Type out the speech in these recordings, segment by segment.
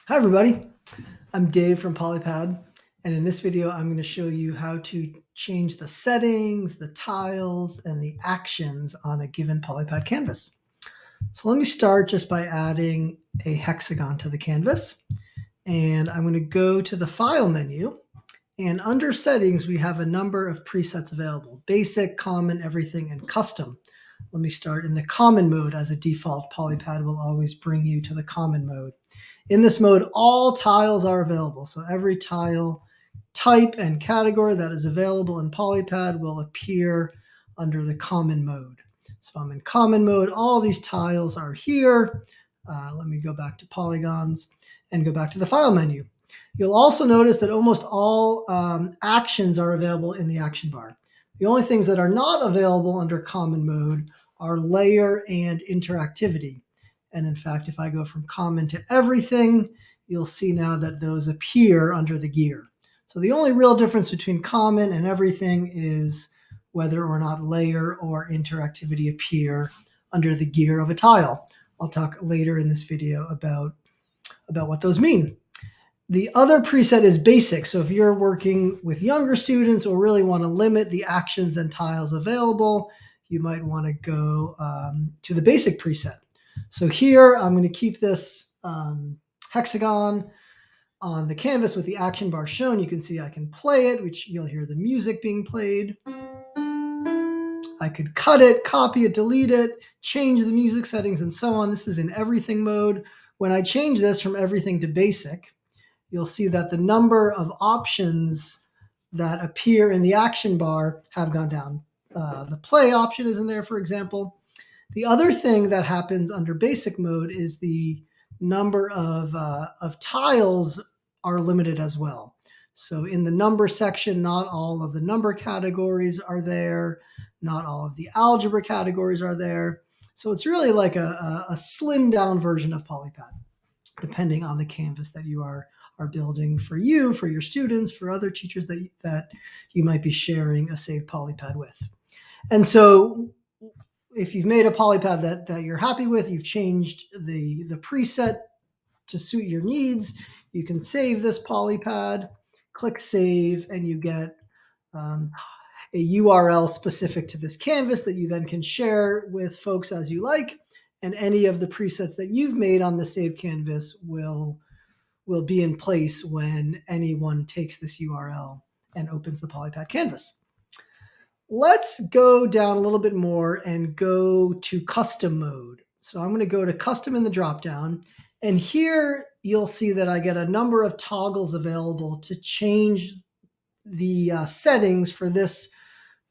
Hi everybody, I'm Dave from Polypad, and in this video I'm going to show you how to change the settings, the tiles, and the actions on a given Polypad canvas. So let me start just by adding a hexagon to the canvas, and I'm going to go to the File menu, and under Settings we have a number of presets available: Basic, Common, Everything, and Custom. Let me start in the Common mode. As a default, Polypad will always bring you to the Common mode. In this mode, all tiles are available. So every tile type and category that is available in Polypad will appear under the common mode. So I'm in common mode. All these tiles are here. Let me go back to polygons and go back to the file menu. You'll also notice that almost all actions are available in the action bar. The only things that are not available under common mode are layer and interactivity. And in fact, if I go from common to everything, you'll see now that those appear under the gear. So the only real difference between common and everything is whether or not layer or interactivity appear under the gear of a tile. I'll talk later in this video about what those mean. The other preset is basic. So if you're working with younger students or really want to limit the actions and tiles available, you might want to go to the basic preset. So here I'm going to keep this hexagon on the canvas with the action bar shown. You can see I can play it, which you'll hear the music being played. I could cut it, copy it, delete it, change the music settings, and so on. This is in everything mode. When I change this from everything to basic, you'll see that the number of options that appear in the action bar have gone down. The play option isn't there, for example. The other thing that happens under basic mode is the number of tiles are limited as well. So in the number section, not all of the number categories are there. Not all of the algebra categories are there. So it's really like a slimmed down version of Polypad, depending on the canvas that you are building for you, for your students, for other teachers that you might be sharing a saved Polypad with. And so if you've made a Polypad that you're happy with, you've changed the preset to suit your needs, you can save this Polypad, click Save, and you get a URL specific to this canvas that you then can share with folks as you like, and any of the presets that you've made on the saved canvas will be in place when anyone takes this URL and opens the Polypad canvas. Let's go down a little bit more and go to custom mode. So I'm going to go to custom in the dropdown, and here you'll see that I get a number of toggles available to change the settings for this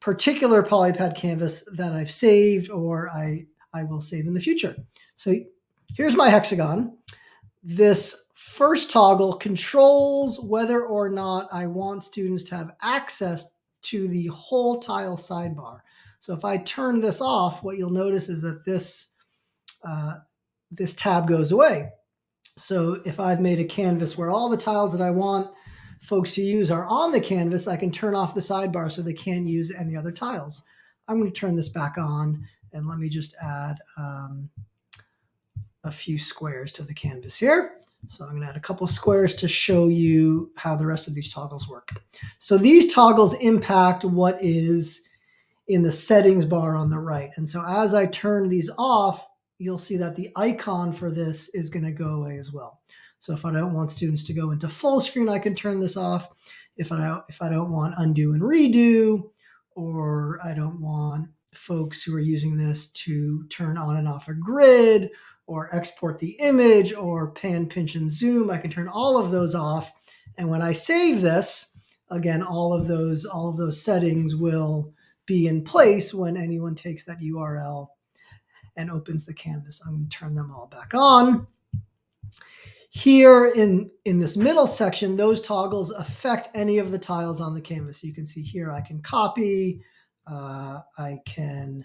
particular Polypad canvas that I've saved or I will save in the future. So here's my hexagon. This first toggle controls whether or not I want students to have access to the whole tile sidebar. So if I turn this off, what you'll notice is that this tab goes away. So if I've made a canvas where all the tiles that I want folks to use are on the canvas, I can turn off the sidebar so they can't use any other tiles. I'm going to turn this back on, and let me just add a few squares to the canvas here. So I'm going to add a couple squares to show you how the rest of these toggles work. So these toggles impact what is in the settings bar on the right. And so as I turn these off, you'll see that the icon for this is going to go away as well. So if I don't want students to go into full screen, I can turn this off. If I don't want undo and redo, or I don't want folks who are using this to turn on and off a grid, or export the image, or pan, pinch, and zoom, I can turn all of those off. And when I save this, again, all of those settings will be in place when anyone takes that URL and opens the canvas. I'm going to turn them all back on. Here in this middle section, those toggles affect any of the tiles on the canvas. You can see here I can copy, I can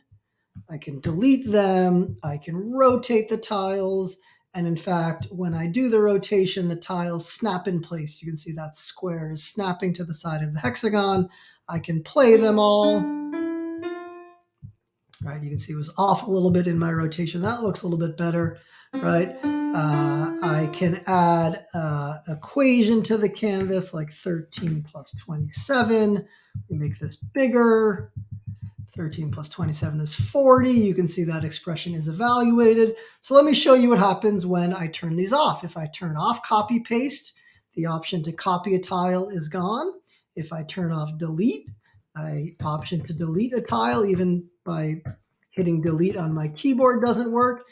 delete them, I can rotate the tiles, and in fact, when I do the rotation, the tiles snap in place. You can see that square is snapping to the side of the hexagon. I can play them all. Right, you can see it was off a little bit in my rotation. That looks a little bit better, right? I can add an equation to the canvas like 13 plus 27. We make this bigger. 13 plus 27 is 40. You can see that expression is evaluated. So let me show you what happens when I turn these off. If I turn off copy paste, the option to copy a tile is gone. If I turn off delete, option to delete a tile, even by hitting delete on my keyboard, doesn't work.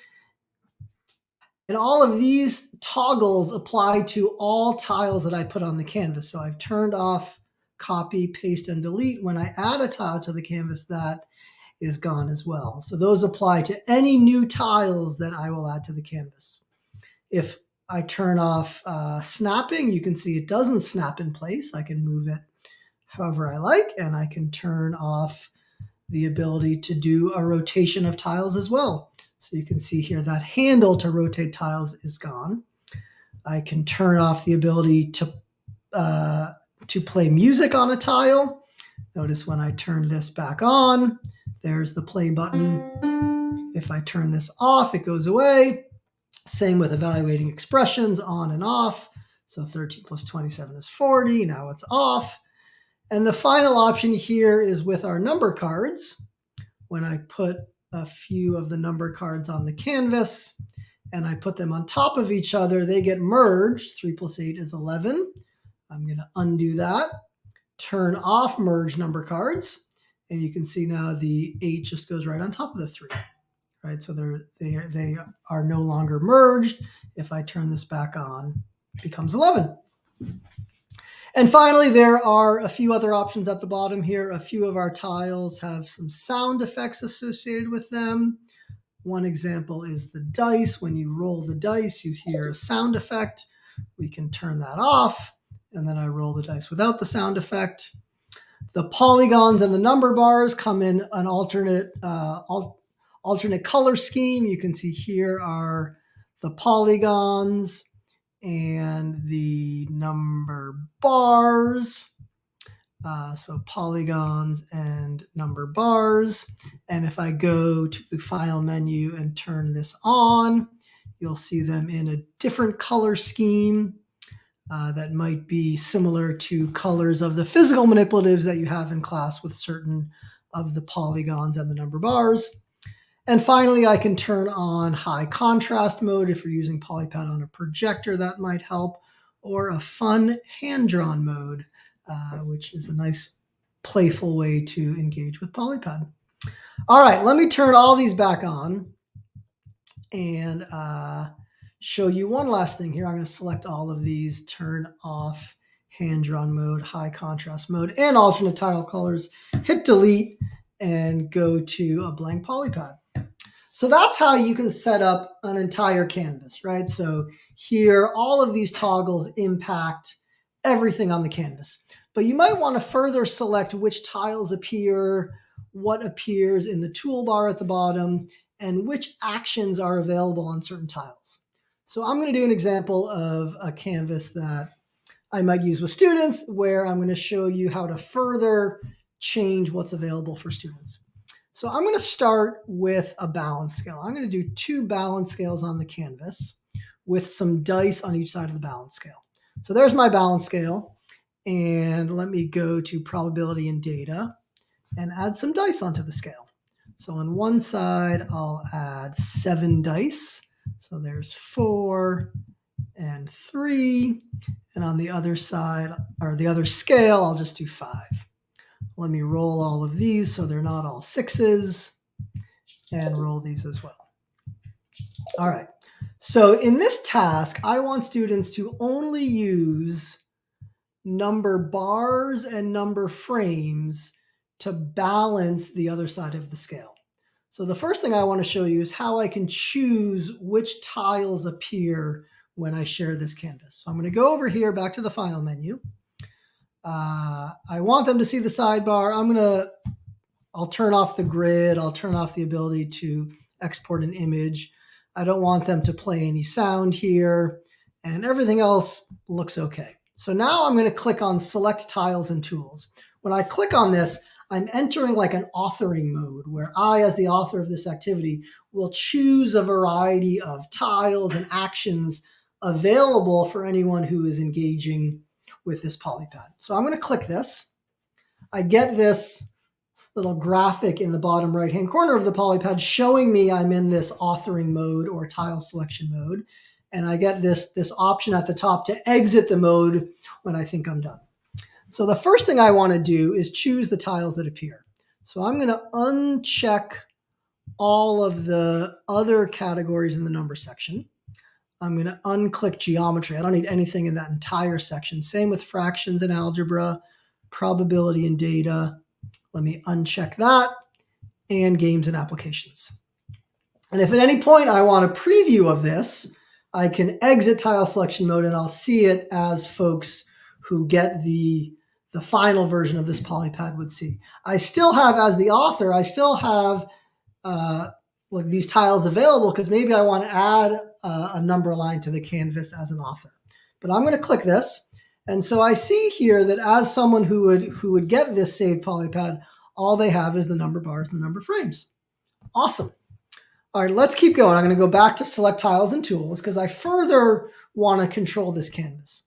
And all of these toggles apply to all tiles that I put on the canvas. So I've turned off copy, paste, and delete. When I add a tile to the canvas, that is gone as well. So those apply to any new tiles that I will add to the canvas. If I turn off snapping, you can see it doesn't snap in place. I can move it however I like, and I can turn off the ability to do a rotation of tiles as well. So you can see here that handle to rotate tiles is gone. I can turn off the ability to play music on a tile. Notice when I turn this back on, there's the play button. If I turn this off, it goes away. Same with evaluating expressions, on and off. So 13 plus 27 is 40. Now it's off. And the final option here is with our number cards. When I put a few of the number cards on the canvas and I put them on top of each other, they get merged. 3 plus 8 is 11. I'm going to undo that. Turn off merge number cards. And you can see now the 8 just goes right on top of the 3. Right? So they are no longer merged. If I turn this back on, it becomes 11. And finally, there are a few other options at the bottom here. A few of our tiles have some sound effects associated with them. One example is the dice. When you roll the dice, you hear a sound effect. We can turn that off, and then I roll the dice without the sound effect. The polygons and the number bars come in an alternate color scheme. You can see here are the polygons and the number bars. So polygons and number bars. And if I go to the file menu and turn this on, you'll see them in a different color scheme that might be similar to colors of the physical manipulatives that you have in class with certain of the polygons and the number bars. And finally, I can turn on high contrast mode. If you're using Polypad on a projector, that might help, or a fun hand-drawn mode, which is a nice playful way to engage with Polypad. All right, let me turn all these back on and show you one last thing here. I'm going to select all of these, turn off hand-drawn mode, high contrast mode, and alternate tile colors, hit delete, and go to a blank Polypad. So that's how you can set up an entire canvas, right? So here, all of these toggles impact everything on the canvas. But you might want to further select which tiles appear, what appears in the toolbar at the bottom, and which actions are available on certain tiles. So I'm going to do an example of a canvas that I might use with students where I'm going to show you how to further change what's available for students. So I'm going to start with a balance scale. I'm going to do 2 balance scales on the canvas with some dice on each side of the balance scale. So there's my balance scale. And let me go to probability and data and add some dice onto the scale. So on one side, I'll add 7 dice. So there's 4 and 3. And on the other side, or the other scale, I'll just do 5. Let me roll all of these so they're not all 6s, and roll these as well. All right. So in this task, I want students to only use number bars and number frames to balance the other side of the scale. So the first thing I want to show you is how I can choose which tiles appear when I share this canvas. So I'm going to go over here back to the file menu. I want them to see the sidebar. I'll turn off the grid. I'll turn off the ability to export an image. I don't want them to play any sound here, and everything else looks okay. So now I'm going to click on Select Tiles and Tools. When I click on this, I'm entering like an authoring mode where I, as the author of this activity, will choose a variety of tiles and actions available for anyone who is engaging with this Polypad. So I'm going to click this. I get this little graphic in the bottom right-hand corner of the Polypad showing me I'm in this authoring mode or tile selection mode. And I get this option at the top to exit the mode when I think I'm done. So the first thing I want to do is choose the tiles that appear. So I'm going to uncheck all of the other categories in the number section. I'm going to unclick geometry. I don't need anything in that entire section. Same with fractions and algebra, probability and data. Let me uncheck that, and games and applications. And if at any point I want a preview of this, I can exit tile selection mode and I'll see it as folks who get the final version of this Polypad would see. I still have, as the author, I still have like these tiles available because maybe I want to add a number line to the canvas as an author. But I'm going to click this. And so I see here that as someone who would get this saved Polypad, all they have is the number bars and the number frames. Awesome. All right, let's keep going. I'm going to go back to select tiles and tools because I further want to control this canvas.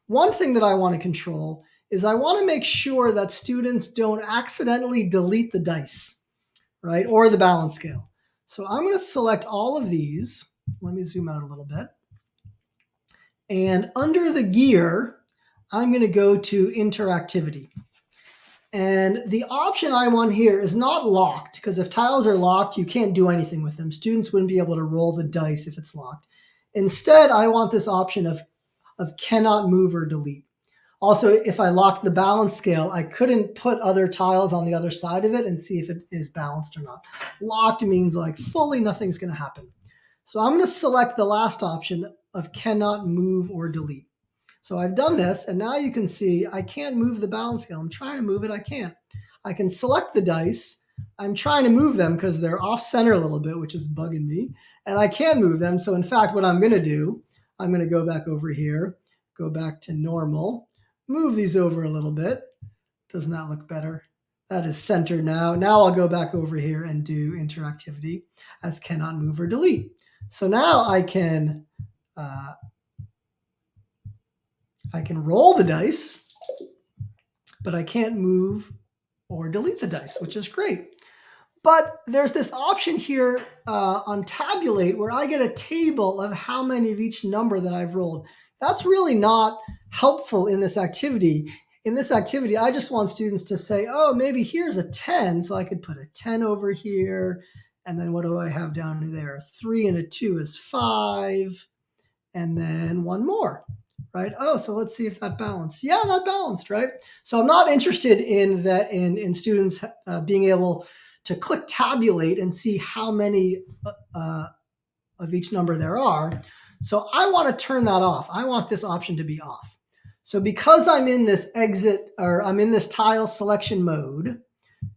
One thing that I want to control is I want to make sure that students don't accidentally delete the dice, right, or the balance scale. So I'm going to select all of these. Let me zoom out a little bit. And under the gear, I'm going to go to interactivity. And the option I want here is not locked, because if tiles are locked, you can't do anything with them. Students wouldn't be able to roll the dice if it's locked. Instead, I want this option of cannot move or delete. Also, if I locked the balance scale, I couldn't put other tiles on the other side of it and see if it is balanced or not. Locked means like fully nothing's going to happen. So I'm going to select the last option of cannot move or delete. So I've done this, and now you can see I can't move the balance scale. I'm trying to move it, I can't. I can select the dice. I'm trying to move them because they're off center a little bit, which is bugging me, and I can move them. So in fact, what I'm going to do, I'm going to go back over here, go back to normal, move these over a little bit. Doesn't that look better? That is centered now. Now I'll go back over here and do interactivity as cannot move or delete. So now I can roll the dice, but I can't move or delete the dice, which is great. But there's this option here on tabulate where I get a table of how many of each number that I've rolled. That's really not helpful in this activity. In this activity, I just want students to say, oh, maybe here's a 10, so I could put a 10 over here. And then what do I have down there? 3 and a 2 is 5, and then one more. Right? Oh, so let's see if that balanced. Yeah, that balanced, right? So I'm not interested in that in students being able to click tabulate and see how many of each number there are. So I want to turn that off. I want this option to be off. So because I'm in this I'm in this tile selection mode,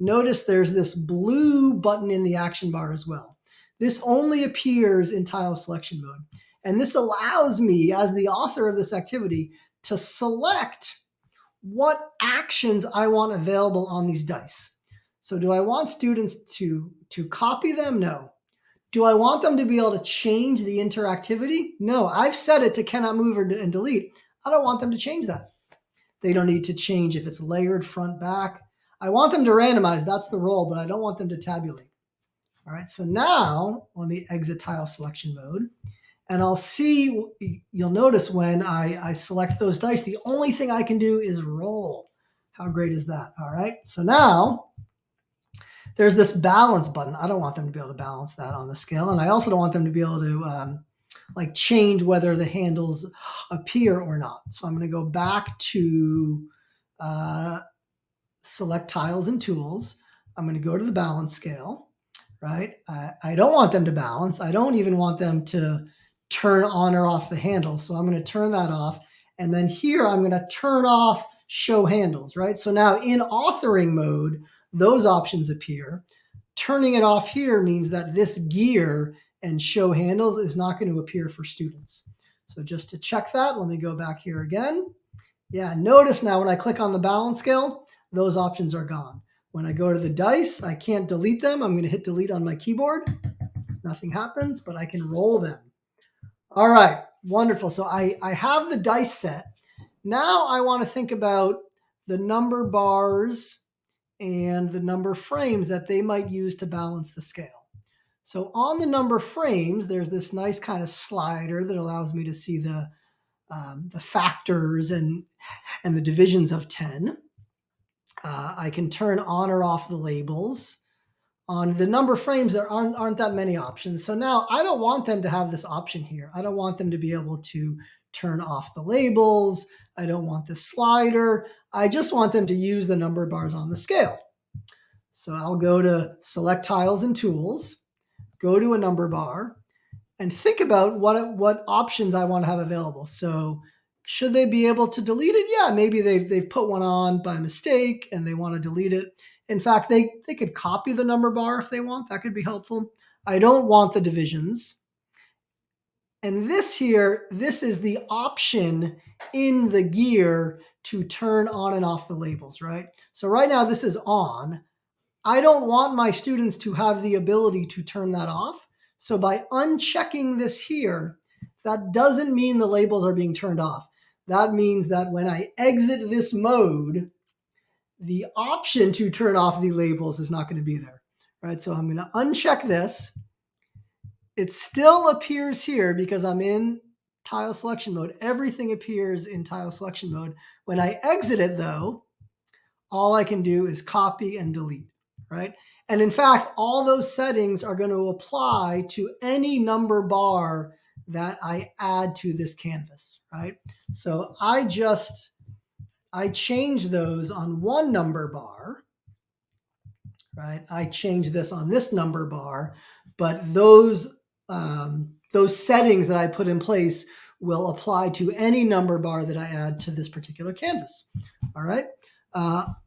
notice there's this blue button in the action bar as well. This only appears in tile selection mode. And this allows me, as the author of this activity, to select what actions I want available on these dice. So do I want students to copy them? No. Do I want them to be able to change the interactivity? No. I've set it to cannot move and delete. I don't want them to change that. They don't need to change if it's layered front, back. I want them to randomize. That's the role, but I don't want them to tabulate. All right, so now let me exit tile selection mode. And I'll see, you'll notice when I select those dice, the only thing I can do is roll. How great is that? All right. So now there's this balance button. I don't want them to be able to balance that on the scale. And I also don't want them to be able to like change whether the handles appear or not. So I'm going to go back to select tiles and tools. I'm going to go to the balance scale, right? I don't want them to balance. I don't even want them to turn on or off the handle. So I'm going to turn that off. And then here I'm going to turn off show handles, right? So now in authoring mode, those options appear. Turning it off here means that this gear and show handles is not going to appear for students. So just to check that, let me go back here again. Yeah, notice now when I click on the balance scale, those options are gone. When I go to the dice, I can't delete them. I'm going to hit delete on my keyboard. Nothing happens, but I can roll them. All right, wonderful. So I have the dice set. Now I want to think about the number bars and the number frames that they might use to balance the scale. So on the number frames, there's this nice kind of slider that allows me to see the factors and the divisions of 10. I can turn on or off the labels. On the number frames, there aren't that many options. So now I don't want them to have this option here. I don't want them to be able to turn off the labels. I don't want the slider. I just want them to use the number bars on the scale. So I'll go to Select Tiles and Tools, go to a number bar, and think about what options I want to have available. So should they be able to delete it? Yeah, maybe they've put one on by mistake and they want to delete it. In fact, they could copy the number bar if they want. That could be helpful. I don't want the divisions. And this here, this is the option in the gear to turn on and off the labels, right? So right now this is on. I don't want my students to have the ability to turn that off. So by unchecking this here, that doesn't mean the labels are being turned off. That means that when I exit this mode, the option to turn off the labels is not going to be there, right? So I'm going to uncheck this. It still appears here because I'm in tile selection mode. Everything appears in tile selection mode. When I exit it though, all I can do is copy and delete, right? And in fact, all those settings are going to apply to any number bar that I add to this canvas, right? So I change those on one number bar, right? I change this on this number bar, but those settings that I put in place will apply to any number bar that I add to this particular canvas, all right?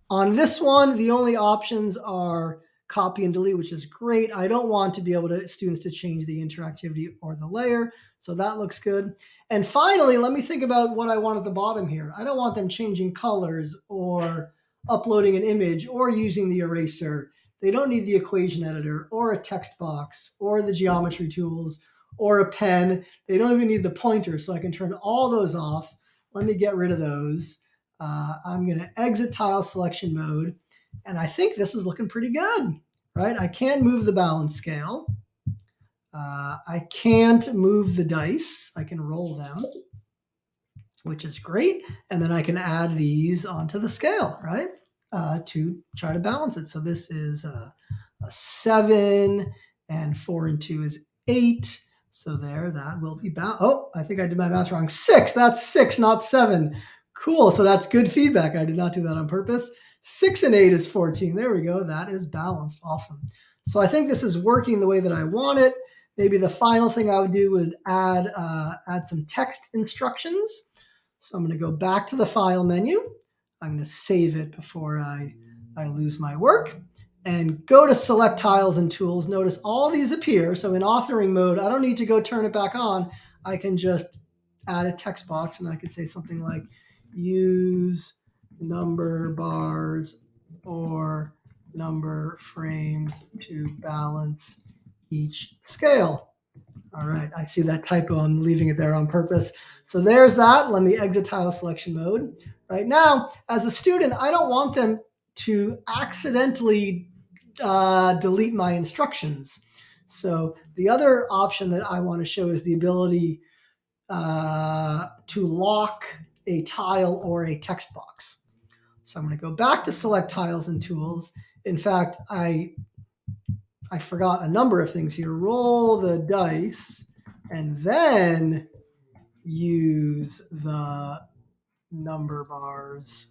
On this one, the only options are copy and delete, which is great. I don't want to be able to students to change the interactivity or the layer, so that looks good. And finally, let me think about what I want at the bottom here. I don't want them changing colors or uploading an image or using the eraser. They don't need the equation editor or a text box or the geometry tools or a pen. They don't even need the pointer, so I can turn all those off. Let me get rid of those. I'm going to exit tile selection mode, and I think this is looking pretty good, right? I can move the balance scale. I can't move the dice. I can roll them, which is great. And then I can add these onto the scale, right? To try to balance it. So this is a 7, and 4 and 2 is 8. So there, that will be balanced. Oh, I think I did my math wrong. 6, that's 6, not 7. Cool, so that's good feedback. I did not do that on purpose. 6 and 8 is 14. There we go, that is balanced, awesome. So I think this is working the way that I want it. Maybe the final thing I would do is add some text instructions. So I'm going to go back to the file menu. I'm going to save it before I lose my work and go to Select Tiles and Tools. Notice all these appear. So in authoring mode, I don't need to go turn it back on. I can just add a text box and I could say something like use number bars or number frames to balance each scale. All right, I see that typo. I'm leaving it there on purpose. So there's that. Let me exit tile selection mode. Right now, as a student, I don't want them to accidentally delete my instructions. So the other option that I want to show is the ability to lock a tile or a text box. So I'm going to go back to Select Tiles and Tools. In fact, I forgot a number of things here. Roll the dice and then use the number bars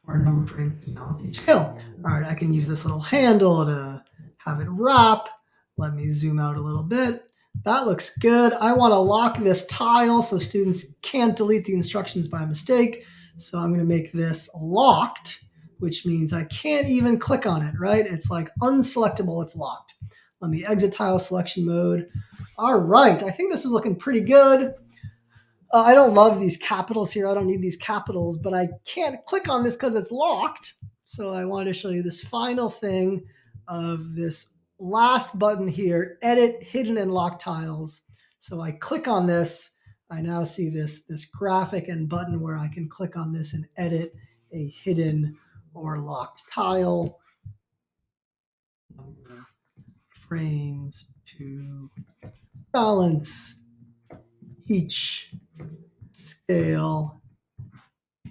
or number frame each scale. All right, I can use this little handle to have it wrap. Let me zoom out a little bit. That looks good. I want to lock this tile so students can't delete the instructions by mistake. So I'm going to make this locked, which means I can't even click on it, right? It's like unselectable, it's locked. Let me exit tile selection mode. All right, I think this is looking pretty good. I don't love these capitals here. I don't need these capitals, but I can't click on this because it's locked. So I wanted to show you this final thing of this last button here, edit hidden and locked tiles. So I click on this. I now see this graphic and button where I can click on this and edit a hidden or locked tile. Frames to balance each scale,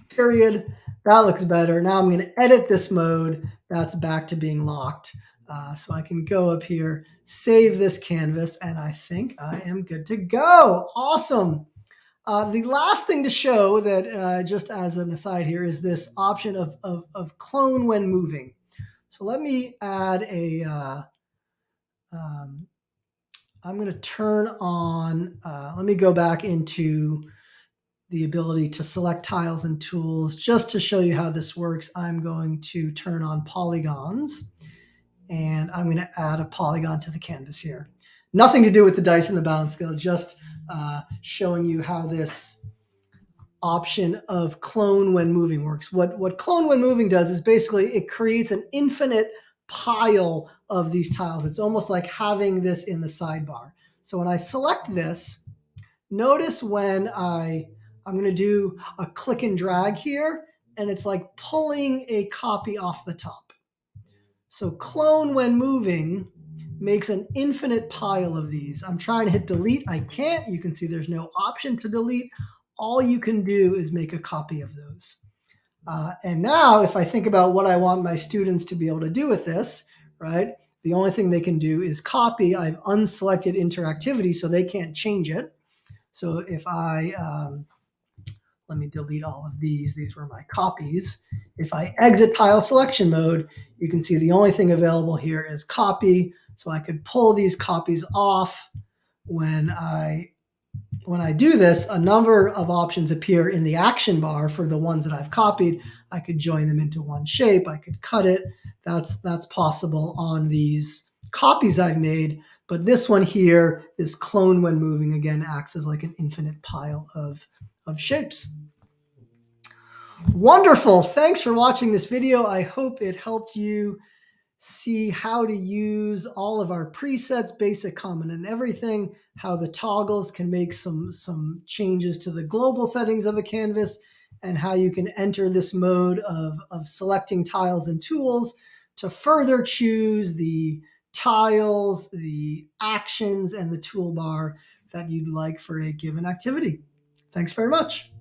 period. That looks better. Now I'm going to edit this mode. That's back to being locked. So I can go up here, save this canvas, and I think I am good to go. Awesome. The last thing to show that just as an aside here is this option of clone when moving. So let me add a, I'm going to turn on, let me go back into the ability to select tiles and tools. Just to show you how this works, I'm going to turn on polygons, and I'm going to add a polygon to the canvas here. Nothing to do with the dice and the balance scale, just showing you how this option of clone when moving works. What clone when moving does is basically it creates an infinite pile of these tiles. It's almost like having this in the sidebar. So when I select this, notice when I'm going to do a click and drag here, and it's like pulling a copy off the top. So clone when moving makes an infinite pile of these. I'm trying to hit delete. I can't. You can see there's no option to delete. All you can do is make a copy of those. And now if I think about what I want my students to be able to do with this, right? The only thing they can do is copy. I've unselected interactivity, so they can't change it. So if I, let me delete all of these. These were my copies. If I exit tile selection mode, you can see the only thing available here is copy. So I could pull these copies off. When I do this, a number of options appear in the action bar for the ones that I've copied. I could join them into one shape. I could cut it. That's possible on these copies I've made. But this one here, this clone when moving, again, acts as like an infinite pile of shapes. Wonderful. Thanks for watching this video. I hope it helped you see how to use all of our presets, basic, common, and everything, how the toggles can make some changes to the global settings of a canvas, and how you can enter this mode of selecting tiles and tools to further choose the tiles, the actions, and the toolbar that you'd like for a given activity. Thanks very much.